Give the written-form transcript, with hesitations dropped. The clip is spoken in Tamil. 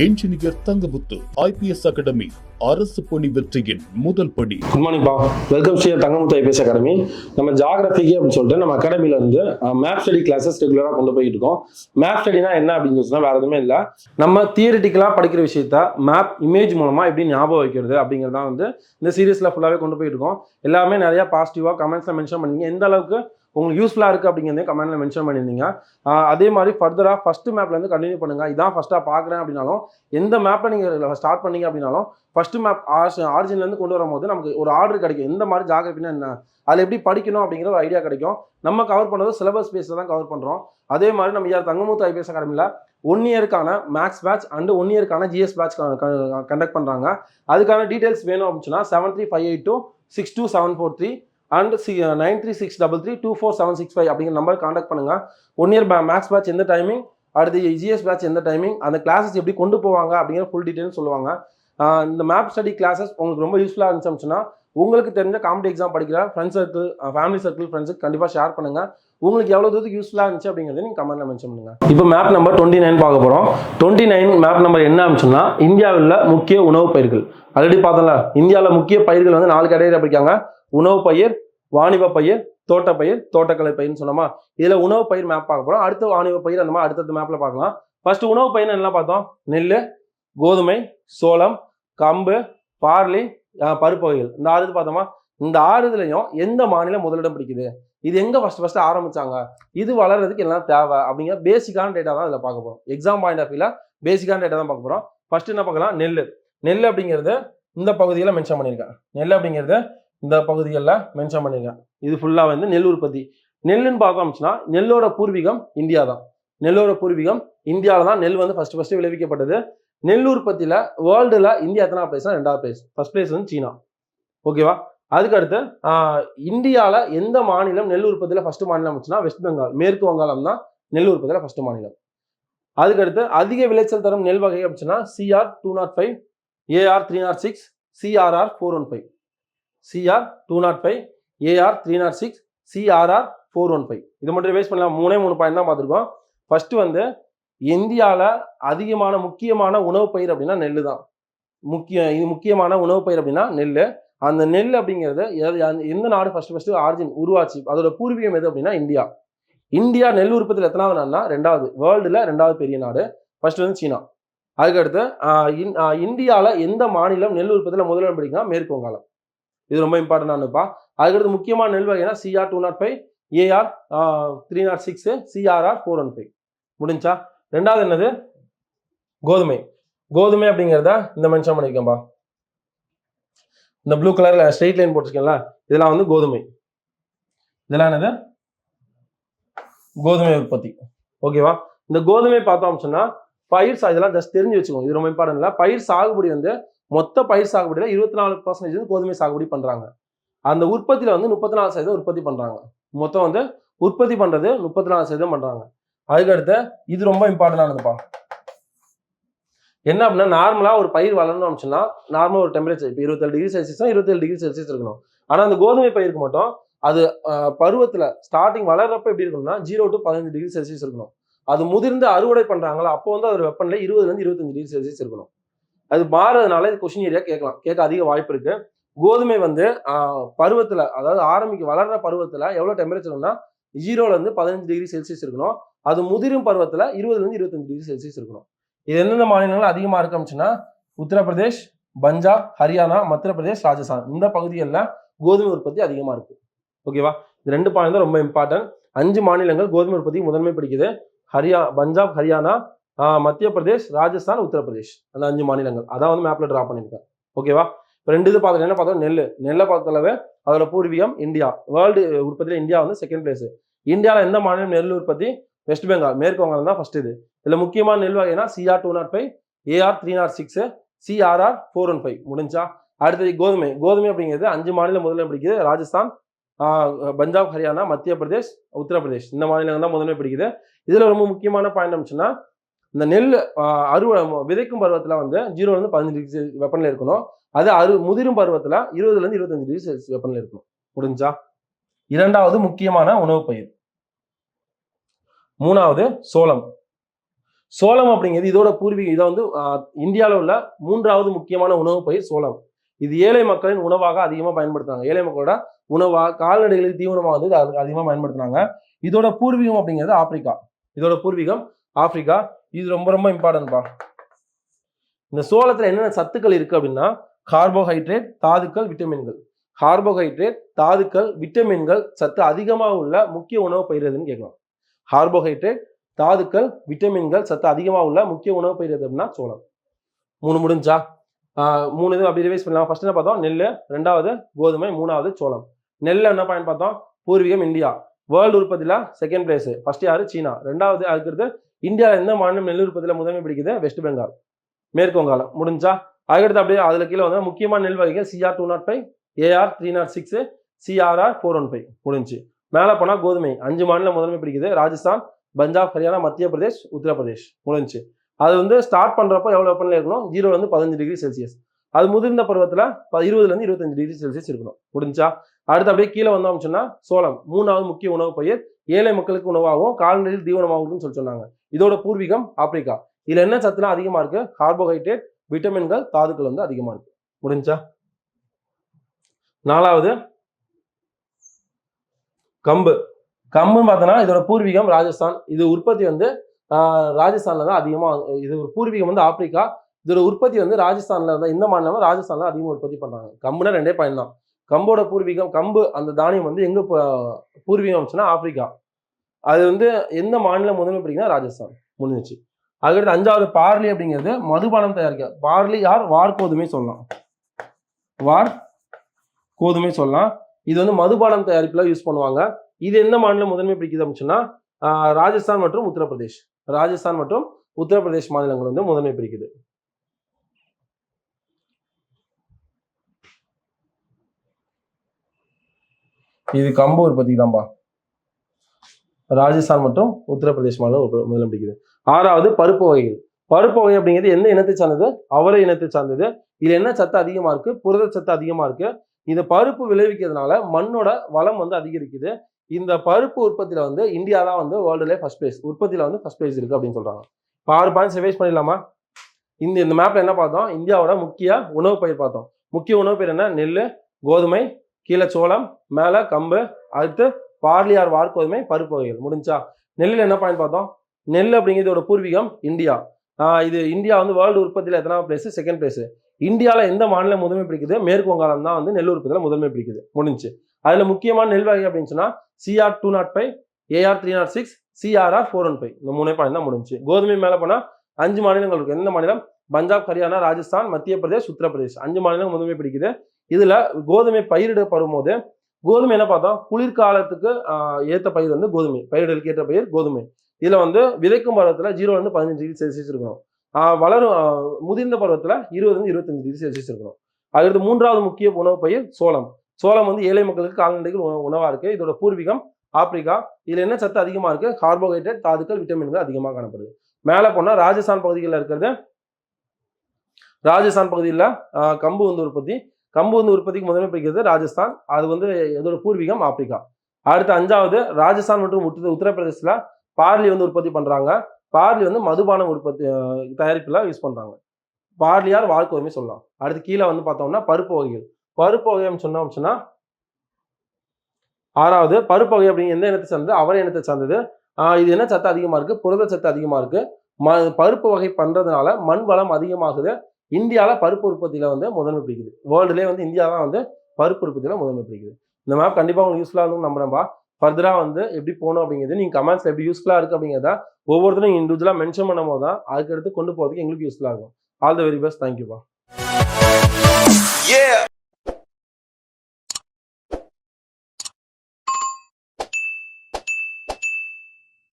என்ஜினியர் தங்கமுத்து ஐபிஎஸ் அகாடமி அரசு பணி வெற்றியின் முதல் படி. குட் மார்னிங் பா, welcome Shri Thangamuthu IPS academy. நம்ம ஜாகிரபிக்கு அப்படின்னு சொல்லிட்டு நம்ம அகாடமில இருந்து மேப் ஸ்டடி கிளாஸஸ் ரெகுலராக கொண்டு போயிட்டு இருக்கோம். மேப் ஸ்டடினா என்ன அப்படின்னு சொன்னா வேற எதுவுமே இல்லை, நம்ம தியரிட்டிக்கலா படிக்கிற விஷயத்த மேப் இமேஜ் மூலமா எப்படி ஞாபகம் வைக்கிறது அப்படிங்கிறதான் இந்த சீரீஸ்ல ஃபுல்லாவே கொண்டு போயிட்டு இருக்கோம். எல்லாமே நிறைய பாசிட்டிவா கமெண்ட்ஸ்ல மென்ஷன் பண்ணீங்க, எந்த அளவுக்கு உங்களுக்கு யூஸ்ஃபுல்லாக இருக்குது அப்படிங்கிறதே கமெண்ட்ல மென்ஷன் பண்ணியிருந்தீங்க. அதே மாதிரி ஃபர்தராக ஃபர்ஸ்ட் மேப்லேருந்து கண்டினியூ பண்ணுங்கள். இதான் ஃபஸ்ட்டாக பார்க்குறேன் அப்படின்னாலும், எந்த மேப்பை நீங்கள் ஸ்டார்ட் பண்ணீங்க அப்படின்னாலும் ஃபர்ஸ்ட் மேப் ஆரிஜின்லேருந்து கொண்டு வரும்போது நமக்கு ஒரு ஆர்டர் கிடைக்கும். எந்த மாதிரி ஜாகிரபினா என்ன, அதில் எப்படி படிக்கணும் அப்படிங்கிற ஒரு ஐடியா கிடைக்கும். நம்ம கவர் பண்ணுறது சிலபஸ் பேஸில் தான் கவர் பண்ணுறோம். அதே மாதிரி நம்ம தங்கமுத்து ஐபிஎஸ் அகாடமியில் 1 இயருக்கான மேக்ஸ் பேட்ச் அண்ட் 1 இயருக்கான ஜிஎஸ் பேட்ச் கண்டக்ட் பண்ணுறாங்க. அதுக்கான டீட்டெயில்ஸ் வேணும் அப்படின்னா 7358262743 அண்ட் 9363324765 அப்படிங்கிற நம்பர் கான்டாக்ட் பண்ணுங்க. 1 இயர் மேக்ஸ் பேட்ச் எந்த டைமிங், அடுத்து ஜிஎஸ் பேட்ச் எந்த டைமிங், அந்த கிளாஸஸ் எப்படி கொண்டு போவாங்க அப்படிங்கிற ஃபுல் டீட்டெயில் சொல்லுவாங்க. இந்த மேப் ஸ்டடி கிளாஸஸ் உங்களுக்கு ரொம்ப யூஸ்ஃபுல்லாக இருந்துச்சுன்னா உங்களுக்கு தெரிஞ்ச காம்படிட்டிவ் எக்ஸாம் படிக்கிற ஃப்ரெண்ட்ஸ் சர்க்கிள், ஃபேமிலி சர்க்கிள், ஃப்ரெண்ட்ஸுக்கு கண்டிப்பாக ஷேர் பண்ணுங்க. உங்களுக்கு எவ்வளோ தூரத்துக்கு யூஸ்ஃபுல்லாக இருந்துச்சு அப்படிங்கிறத நீங்கள் கமெண்ட்ல மென்ஷன் பண்ணுங்க. இப்போ மேப் நம்பர் 29 பார்க்க போகிறோம். 29 மேப் நம்பர் என்ன அப்படின்னா இந்தியாவில் முக்கிய உணவு பயிர்கள். ஆல்ரெடி பார்த்தோம்ல, இந்தியாவில் முக்கிய பயிர்கள் 4 கேட்டகரியில் படிக்காங்க. உணவு பயிர், வாணிப பயிர், தோட்டப்பயிர், தோட்டக்கலை பயிர்னு சொன்னோமா. இதுல உணவு பயிர் மேப் பார்க்க போறோம். அடுத்து வாணிப பயிர், அந்த மாதிரி அடுத்தடுத்த மேப்ல பார்க்கலாம். ஃபர்ஸ்ட் உணவு பயிர் என்ன பார்த்தோம், நெல், கோதுமை, சோளம், கம்பு, பார்லி, பருப்பு வகைகள். இந்த 6 பார்த்தோமா. இந்த 6 எந்த மாநிலம் முதலிடம் பிடிக்குது, இது எங்க ஃபர்ஸ்ட் ஆரம்பிச்சாங்க, இது வளர்றதுக்கு எல்லாம் தேவை அப்படிங்கிற பேசிக்கான டேட்டா தான் இதில் பார்க்க போறோம். எக்ஸாம் பாயிண்ட் ஆஃப் வியூல பேசிக்கான டேட்டா தான் பார்க்க போறோம். ஃபர்ஸ்ட் என்ன பார்க்கலாம், நெல் அப்படிங்கிறது இந்த பகுதியில் மென்ஷன் பண்ணியிருக்கேன். நெல் அப்படிங்கிறது இந்த பகுதிகளில் மென்ஷன் பண்ணிருக்கேன். இது ஃபுல்லாக நெல் உற்பத்தி. நெல்லுன்னு பார்த்தோம்னா நெல்லோட பூர்வீகம் இந்தியா தான். நெல்லோட பூர்வீகம் இந்தியாவில் தான் நெல் ஃபர்ஸ்ட் விளைவிக்கப்பட்டது. நெல் உற்பத்தியில் வேர்ல்டுல இந்தியா எத்தனை பிளேஸ்னா 2வது பிளேஸ். ஃபர்ஸ்ட் பிளேஸ் சீனா. ஓகேவா. அதுக்கடுத்து இந்தியாவில் எந்த மாநிலம் நெல் உற்பத்தியில் ஃபர்ஸ்ட் மாநிலம் வச்சுன்னா வெஸ்ட் பெங்கால், மேற்கு வங்காளம் தான் நெல் உற்பத்தியில் ஃபர்ஸ்ட் மாநிலம். அதுக்கடுத்து அதிக விளைச்சல் தரும் நெல் வகை அப்படின்னா CR 205, AR 306, CRR 415. CR 205, AR 306, CRR 415. இது மட்டும் ரிவைஸ் பண்ணலாம். 3 பாயிண்ட் தான் பார்த்துருக்கோம். ஃபர்ஸ்ட் இந்தியாவில் அதிகமான முக்கியமான உணவு பயிர் அப்படின்னா நெல் தான். முக்கியமான உணவு பயிர் அப்படின்னா நெல். அந்த நெல் அப்படிங்கிறது எந்த நாடு ஃபர்ஸ்ட் ஆரிஜின் உருவாச்சு, அதோட பூர்வீகம் எது அப்படின்னா இந்தியா. இந்தியா நெல் உற்பத்தியில் எத்தனாவது நாடுனா 2வது, வேர்ல்டுல 2வது பெரிய நாடு. ஃபர்ஸ்ட் சீனா. அதுக்கடுத்து இந்தியாவில் எந்த மாநிலம் நெல் உற்பத்தியில் முதலிடம் பிடிக்குன்னா மேற்கு வங்காளம். இது ரொம்ப இம்பார்ட்டன்டானப்பா. அதுக்கடுத்து முக்கியமான நெல் வகைனா CR 205, AR 306, CRR 415. முடிஞ்சா. 2வது என்னது, கோதுமை. கோதுமை அப்படிங்கிறத இந்த மென்ஷன் பண்ணிருக்கேன்பா. இந்த ப்ளூ கலர்ல ஸ்ட்ரெயிட் லைன் போட்டிருக்கேன்ல, இதெல்லாம் கோதுமை. இதெல்லாம் என்னது, கோதுமை உற்பத்தி. ஓகேவா. இந்த கோதுமை பார்த்தோம் சொன்னா பயிர் இதெல்லாம் ஜஸ்ட் தெரிஞ்சு வச்சுக்கோங்க, இது ரொம்ப இம்பார்ட்டன்ட் இல்ல. பயிர் சாகுபடி மொத்த பயிர் சாகுபடியில 24% கோதுமை சாகுபடி பண்றாங்க. அந்த உற்பத்தியில 34% உற்பத்தி பண்றாங்க. மொத்தம் உற்பத்தி பண்றது 34% பண்றாங்க. அதுக்கடுத்து இது ரொம்ப இம்பார்ட்டன்டானதுப்பா. என்ன அப்படின்னா நார்மலா ஒரு பயிர் வளரணும் அப்படின்னா நார்மலா ஒரு டெம்பரேச்சர் இப்போ 27 டிகிரி செல்சியஸ் 27 டிகிரி செல்சியஸ் இருக்கணும். ஆனா அந்த கோதுமை பயிருக்கு மட்டும் அது பருவத்துல ஸ்டார்டிங் வளர்றப்ப எப்படி இருக்கணும்னா 0 to 15 டிகிரி செல்சியஸ் இருக்கணும். அது முதிர்ந்து அறுவடை பண்றாங்களா அப்போ அதோட வெப்பநிலை 20 to 25 டிகிரி செல்சியஸ் இருக்கணும். அது மாறதுனால இது கொஸ்டின் ஏரியா கேட்க அதிக வாய்ப்பு இருக்கு. கோதுமை பருவத்துல, அதாவது வளர்ற பருவத்துல எவ்வளவு டெம்பரேச்சர்னா 0 to 15 டிகிரி செல்சியஸ் இருக்கணும். அது முதிரும் பருவத்துல 20 to 25 டிகிரி செல்சியஸ் இருக்கணும். இது எந்தெந்த மாநிலங்கள் அதிகமா இருக்கு அப்படின்னா உத்தரப்பிரதேஷ், பஞ்சாப், ஹரியானா, மத்திய பிரதேஷ், ராஜஸ்தான். இந்த பகுதிகளில் கோதுமை உற்பத்தி அதிகமா இருக்கு. ஓகேவா. இந்த 2 பாயிண்ட் தான் ரொம்ப இம்பார்ட்டன்ட். 5 மாநிலங்கள் கோதுமை உற்பத்தி முதன்மை பிடிக்குது. பஞ்சாப், ஹரியானா, மத்திய பிரதேஷ், ராஜஸ்தான், உத்தரப்பிரதேஷ். அந்த 5 மாநிலங்கள் அதான் மேப்ல டிரா பண்ணிருக்கேன். ஓகேவா. இப்போ 2 இது பார்த்தோம். என்ன பார்த்தோம், நெல்லை பார்த்தளவு அதோட பூர்வீகம் இந்தியா. வேர்ல்டு உற்பத்தியில இந்தியா 2nd பிளேஸ். இந்தியாவில் எந்த மாநிலம் நெல் உற்பத்தி, வெஸ்ட் பெங்கால், மேற்கு வங்காளம் தான் ஃபர்ஸ்ட். இதுல முக்கியமான நெல் வகைனா CR 205, AR 306, CRR 415. முடிஞ்சா. அடுத்தது கோதுமை அப்படிங்கிறது 5 மாநிலம் முதலிடம் பிடிக்குது. ராஜஸ்தான், பஞ்சாப், ஹரியானா, மத்திய பிரதேஷ், உத்தரப்பிரதேஷ். இந்த மாநிலங்கள் தான் முதன்மை பிடிக்குது. இதுல ரொம்ப முக்கியமான பாயிண்ட் அப்படின்னா இந்த நெல் விதைக்கும் பருவத்துல 0 to 15 டிகிரி வெப்பநிலை இருக்கணும். அது முதிரும் பருவத்துல 20 to 25 டிகிரி செல்சியஸ் வெப்பநிலை இருக்கணும். முடிஞ்சா. 2வது முக்கியமான உணவு பயிர். 3வது சோளம். சோளம் அப்படிங்கிறது இதோட பூர்வீகம். இதை வந்து இந்தியாவில் உள்ள 3வது முக்கியமான உணவு பயிர் சோளம். இது ஏழை மக்களின் உணவாக அதிகமாக பயன்படுத்துறாங்க. ஏழை மக்களோட உணவாக கால்நடைகளுக்கு தீவனமாக வந்து அதிகமாக பயன்படுத்துனாங்க. இதோட பூர்வீகம் அப்படிங்கிறது ஆப்பிரிக்கா. இதோட பூர்வீகம் ஆப்பிரிக்கா. இது ரொம்ப ரொம்ப இம்பார்ட்டன்ட்பா. இந்த சோளத்துல என்னென்ன சத்துக்கள் இருக்கு அப்படின்னா கார்போஹைட்ரேட், தாதுக்கள், விட்டமின்கள். கார்போஹைட்ரேட், தாதுக்கள், விட்டமின்கள் சத்து அதிகமாக உள்ள முக்கிய உணவு பயிர் எதுன்னு கேட்கலாம். கார்போஹைட்ரேட், தாதுக்கள், விட்டமின்கள் சத்து அதிகமாக உள்ள முக்கிய உணவு பயிர் எது அப்படின்னா சோளம். 3 முடிஞ்சா 3 இது அப்படி ரிவைஸ் பண்ணலாம். ஃபர்ஸ்ட் என்ன பார்த்தோம்? நெல், 2வது கோதுமை, 3வது சோளம். நெல் என்ன பாயிண்ட் பார்த்தோம்? பூர்வீகம் இந்தியா. வேர்ல்டு உற்பத்தியில செகண்ட் பிளேஸ். ஃபர்ஸ்ட் யாரு? சீனா. 2வது அதுக்கடுத்து இந்தியாவில் எந்த மாநிலம் நெல் உற்பத்தியில முதன்மை பிடிக்குது? வெஸ்ட் பெங்கால், மேற்கு வங்காளம். முடிஞ்சா அதுக்கடுத்து அப்படியே அதுல கீழே வந்து முக்கியமான நெல் வகைகள் CR 205, AR 306, CRR 415. முடிஞ்சு. மேலே போனா கோதுமை 5 மாநிலம் முதன்மை பிடிக்குது. ராஜஸ்தான், பஞ்சாப், ஹரியானா, மத்திய பிரதேஷ், உத்தரப்பிரதேஷ். முடிஞ்சு. அது வந்து ஸ்டார்ட் பண்றப்போ எவ்வளவு வெப்பநிலை இருக்கணும்? 0 15 டிகிரி செல்சியஸ். அது முதிர்ந்த பருவத்துல 20 25 டிகிரி செல்சியஸ் இருக்கணும். முடிஞ்சா அடுத்து அப்படியே கீழே வந்தோம் சொன்னா சோளம் 3வது முக்கிய உணவு பயிர். ஏழை மக்களுக்கு உணவாகவும் கால்நடையில் தீவனமாகவும் சொல்லி சொன்னாங்க. இதோட பூர்வீகம் ஆப்பிரிக்கா. இதுல என்ன சத்துலாம் அதிகமா இருக்கு? கார்போஹைட்ரேட், விட்டமின்கள், தாதுக்கள் வந்து அதிகமா இருக்கு. முடிஞ்சா 4வது கம்பு. கம்புன்னு பார்த்தோன்னா இதோட பூர்வீகம் ராஜஸ்தான். இது உற்பத்தி வந்து ராஜஸ்தான்ல தான் அதிகமா. இது ஒரு பூர்வீகம் வந்து ஆப்பிரிக்கா. இதோட உற்பத்தி வந்து ராஜஸ்தான்ல தான். இந்த மாநிலம் ராஜஸ்தான்ல அதிகமாக உற்பத்தி பண்றாங்க. கம்புனா 2 பாயிண்ட் தான். கம்போட பூர்வீகம், கம்பு அந்த தானியம் வந்து எங்க பூர்வீகம் ஆப்பிரிக்கா. அது வந்து எந்த மாநிலம் முதன்மை பிடிக்குன்னா ராஜஸ்தான். முடிஞ்சிச்சு. அதுக்கடுத்து 5வது பார்லி அப்படிங்கிறது மதுபானம் தயாரிக்க. பார்லி வார் கோதுமை சொல்லலாம். வார் கோதுமை சொல்லலாம். இது வந்து மதுபானம் தயாரிப்புல யூஸ் பண்ணுவாங்க. இது எந்த மாநிலம் முதன்மை பிடிக்குது அப்படின்னு சொன்னா ராஜஸ்தான் மற்றும் உத்தரப்பிரதேஷ். ராஜஸ்தான் மற்றும் உத்தரப்பிரதேஷ் மாநிலங்கள் வந்து முதன்மை பிடிக்குது. இது கம்பு உற்பத்தி தான்பா. ராஜஸ்தான் மற்றும் உத்தரப்பிரதேஷ் மாநிலம் முதன்மை பிடிக்குது. 6வது பருப்பு வகைகள். பருப்பு வகை அப்படிங்கிறது எந்த இனத்தை சார்ந்தது? அவரை இனத்தை சார்ந்தது. இதுல என்ன சத்து அதிகமா இருக்கு? புரத சத்து அதிகமா இருக்கு. இந்த பருப்பு விளைவிக்கிறதுனால மண்ணோட வளம் வந்து அதிகரிக்குது. இந்த பருப்பு உற்பத்தியில வந்து இந்தியா தான் வந்து வேர்ல்டுல ஃபர்ஸ்ட் பிளேஸ். உற்பத்தியில வந்து ஃபர்ஸ்ட் பிளேஸ் இருக்கு அப்படின்னு சொல்றாங்க. 6 பாயிண்ட்ஸ் ரிவைஸ் பண்ணிடலாமா? இந்த மேப்ல என்ன பார்த்தோம்? இந்தியாவோட முக்கிய உணவு பயிர் பார்த்தோம். முக்கிய உணவு பயிர் என்ன? நெல், கோதுமை, கீழே சோளம், மேல கம்பு, அடுத்து பார்லி வார் கோதுமை, பருப்பு வகைகள். முடிஞ்சா நெல்லில் என்ன பாயிண்ட் பார்த்தோம்? நெல் அப்படிங்கிறதோட பூர்வீகம் இந்தியா. இது இந்தியா வந்து வேர்ல்டு உற்பத்தியில எத்தனாவது பிளேஸ்? Second place. இந்தியாவில் எந்த மாநிலம் முதன்மை பிடிக்குது? மேற்கு வங்காளம் தான் வந்து நெல் உற்பத்தியில முதன்மை பிடிக்குது. முடிஞ்சு. அதுல முக்கியமான நெல் வகை அப்படின்னு சொன்னா CR 205, AR 306, CRR 415. இந்த 3 பாயிண்ட் தான் முடிஞ்சு. கோதுமை மேல போனா 5 மாநிலங்கள் இருக்கு. எந்த மாநிலம்? பஞ்சாப், ஹரியானா, ராஜஸ்தான், மத்திய பிரதேஷ், உத்தரப்பிரதேஷ். 5 மாநிலம் முதன்மை பிடிக்குது. இதுல கோதுமை பயிரிடப்படும் போது கோதுமை என்ன பார்த்தோம்? குளிர்காலத்துக்கு ஏற்ற பயிர் வந்து கோதுமை. பயிரிடலுக்கு ஏற்ற பயிர் கோதுமை. இதுல வந்து விதைக்கும் பருவத்துல 0 15 டிகிரி செல்சியஸ் இருக்கணும். வளரும் முதிர்ந்த பருவத்துல 20 25 டிகிரி செல்சியஸ் இருக்கணும். அடுத்து 3வது முக்கிய உணவு பயிர் சோளம். சோளம் வந்து ஏழை மக்களுக்கு கால்நடைகள் உணவா இருக்கு. இதோட பூர்வீகம் ஆப்பிரிக்கா. இதுல என்ன சத்து அதிகமா இருக்கு? கார்போஹைட்ரேட், தாதுக்கள், விட்டமின்கள் அதிகமாக காணப்படுது. மேல போனா ராஜஸ்தான் பகுதிகளில் இருக்கிறது. ராஜஸ்தான் பகுதியில் கம்பு வந்து உற்பத்தி. கம்பு வந்து உற்பத்திக்கு முதன்மை பிடிக்கிறது ராஜஸ்தான். அது வந்து இதோட பூர்வீகம் ஆப்பிரிக்கா. அடுத்து 5வது ராஜஸ்தான் மற்றும் உத்தரப்பிரதேசத்துல பார்லி வந்து உற்பத்தி பண்றாங்க. பார்லி வந்து மதுபானம் உற்பத்தி தயாரிப்புல யூஸ் பண்றாங்க. பார்லியார் வார் கோதுமை சொல்லலாம். அடுத்து கீழே வந்து பார்த்தோம்னா பருப்பு வகைகள். பருப்பு வகை சொன்னா 6வது பருப்பு வகை அப்படிங்கிற எந்த இனத்தை சார்ந்தது? அவரை இனத்தை சார்ந்தது. இது என்ன சத்து அதிகமா இருக்கு? புரத சத்து அதிகமா இருக்கு. பருப்பு வகை பண்றதுனால மண் வளம் அதிகமாகுது. இந்தியாவில் பருப்பு உற்பத்தியில வந்து முதன்மை பிடிக்குது. வேர்ல்டுலேயே வந்து இந்தியா தான் வந்து பருப்பு உற்பத்தியில முதன்மை பிடிக்குது. இந்த மேப் கண்டிப்பாக உங்களுக்கு யூஸ்ஃபுல்லாக இருக்கும் நம்புறேன்பா. ஃபர்தராக வந்து எப்படி போகணும் அப்படிங்கிறது நீங்கள் கமெண்ட்ஸ் எப்படி யூஸ்ஃபுல்லாக இருக்குது அப்படிங்கிறத ஒவ்வொருத்தரும் இண்டிவிஜுவலாக மென்ஷன் பண்ணும் போது தான் அதுக்கு எடுத்து கொண்டு போகிறதுக்கு எங்களுக்கு யூஸ்ஃபுல்லாக இருக்கும். All the very best. தேங்க்யூப்பா.